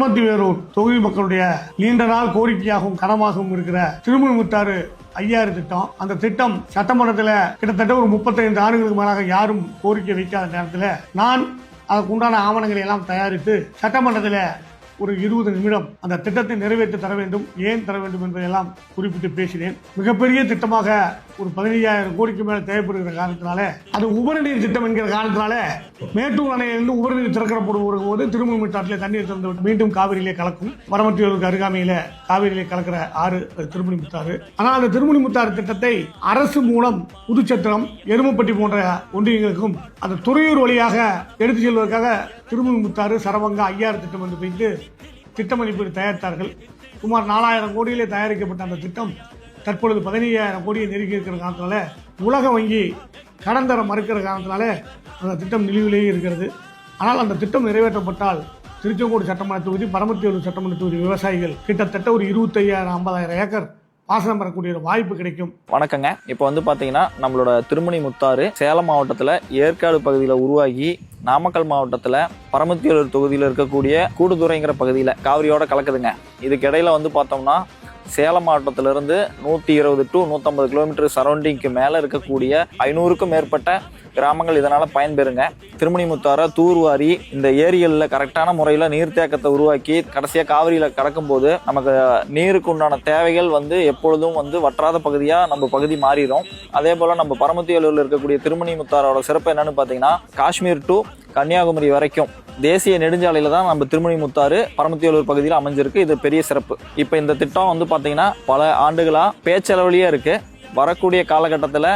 பரமத்தி வேலூர் தொகுதி மக்களுடைய நீண்ட நாள் கோரிக்கையாகவும் கனமாகவும் இருக்கிற திருமுல்முத்தாறு 5000 திட்டம். அந்த திட்டம் சட்டமன்றத்தில் கிட்டத்தட்ட ஒரு 35 ஆண்டுகளுக்கு மேலாக யாரும் கோரிக்கை வைக்காத நேரத்தில் நான் அதுக்கு உண்டான ஆவணங்களை எல்லாம் தயாரித்து சட்டமன்றத்தில் ஒரு 20 நிமிடம் அந்த திட்டத்தை நிறைவேற்றி தர வேண்டும், ஏன் தர வேண்டும் என்பதையெல்லாம் குறிப்பிட்டு பேசினேன். மிகப்பெரிய திட்டமாக ஒரு 15000 கோடிக்கு மேல தேவைப்படுகிற காரணத்தினால அது உபரிநீர் திட்டம் என்கிற காரணத்தினால மேட்டூர் அணையிலிருந்து உபரிநீர் திறக்கப்படும் போது திருமுல்முத்தாற்றிலே தண்ணீர் திறந்து மீண்டும் காவிரியிலே கலக்கும். பரமத்தி வேலூருக்கு அருகாமையில காவிரியிலே கலக்கிற ஆறு திருமுல்முத்தாறு. ஆனால் அந்த திருமுல்முத்தாறு திட்டத்தை அரசு மூலம் புதுச்சத்திரம், எருமப்பட்டி போன்ற ஒன்றியங்களுக்கும் அந்த துறையூர் வழியாக எடுத்து செல்வதற்காக திருமுல்முத்தாறு, சரவங்கா 5000 திட்டம் என்று வைத்து திட்ட மதிப்பீடு தயாரித்தார்கள். சுமார் 4000 கோடியிலே தயாரிக்கப்பட்ட அந்த திட்டம் தற்பொழுது 15000 கோடியை நெருங்கி இருக்கிற காரணத்தினால உலக வங்கி கடன் தர மறுக்கிற காரணத்தினால அந்த திட்டம் நிலுவிலேயே இருக்கிறது. ஆனால் அந்த திட்டம் நிறைவேற்றப்பட்டால் திருச்செங்கோடு சட்டமன்ற தொகுதி, பரமத்தி வேலூர் சட்டமன்ற தொகுதி விவசாயிகள் கிட்டத்தட்ட ஒரு 25,000-50,000 ஏக்கர் பாசனம் பெறக்கூடிய வாய்ப்பு கிடைக்கும். வணக்கங்க. இப்போ வந்து பாத்தீங்கன்னா நம்மளோட திருமுல்முத்தாறு சேலம் மாவட்டத்தில் ஏற்காடு பகுதியில் உருவாகி நாமக்கல் மாவட்டத்தில் பரமத்தி வேலூர் தொகுதியில் இருக்கக்கூடிய கூடுதுறைங்கிற பகுதியில் காவிரியோட கலக்குதுங்க. இதுக்கு இடையில வந்து பார்த்தோம்னா சேலம் மாவட்டத்திலிருந்து 120 to 150 கிலோமீட்டர் சரௌண்டிங்க்கு மேலே இருக்கக்கூடிய 500க்கும் மேற்பட்ட கிராமங்கள் இதனால் பயன்பெறுங்க. திருமுல்முத்தாறை தூர்வாரி இந்த ஏரிகளில் கரெக்டான முறையில் நீர்த்தேக்கத்தை உருவாக்கி கடைசியாக காவிரியில் கடக்கும்போது நமக்கு நீருக்கு உண்டான தேவைகள் வந்து எப்பொழுதும் வந்து வற்றாத பகுதியாக நம்ம பகுதி மாறிடும். அதே போல் நம்ம பரமத்தி வேலூரில் இருக்கக்கூடிய திருமுல்முத்தாரோட சிறப்பு என்னன்னு பார்த்தீங்கன்னா காஷ்மீர் டு கன்னியாகுமரி வரைக்கும் தேசிய நெடுஞ்சாலையில தான் நம்ம திருமுல்முத்தாறு பரமத்தி வேலூர் பகுதியில் அமைஞ்சிருக்கு. இது பெரிய சிறப்பு. இப்போ இந்த திட்டம் வந்து பார்த்தீங்கன்னா பல ஆண்டுகளா பேச்சளவுலயே இருக்கு. வரக்கூடிய காலகட்டத்தில்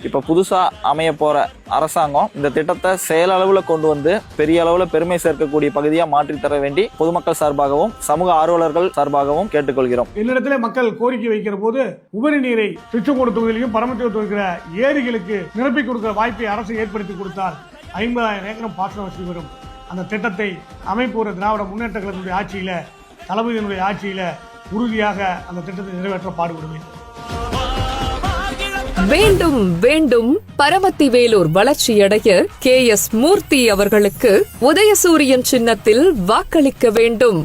இப்போ புதுசாக அமைய போகிற அரசாங்கம் இந்த திட்டத்தை செயலளவில் கொண்டு வந்து பெரிய அளவில் பெருமை சேர்க்கக்கூடிய பகுதியாக மாற்றித்தர வேண்டி பொதுமக்கள் சார்பாகவும் சமூக ஆர்வலர்கள் சார்பாகவும் கேட்டுக்கொள்கிறோம். என்னிடத்தில் மக்கள் கோரிக்கை வைக்கிற போது உபரி நீரை திருச்செங்கோடு தொகுதியிலையும் பரமத்தி வேலூர் இருக்கிற ஏரிகளுக்கு நிரப்பி கொடுக்கிற வாய்ப்பை அரசு ஏற்படுத்தி கொடுத்தால் 50,000 ஏக்கரம் பாசன வசதி வரும். அந்த திட்டத்தை அமைப்பு திராவிட முன்னேற்ற கழகத்தினுடைய ஆட்சியில, தளபதியினுடைய ஆட்சியில உறுதியாக அந்த திட்டத்தை நிறைவேற்ற பாடுபடுவேன். வேண்டும் வேண்டும் பரமத்தி வேலூர் வளர்ச்சியடைய KS மூர்த்தி அவர்களுக்கு உதயசூரியன் சின்னத்தில் வாக்களிக்க வேண்டும்.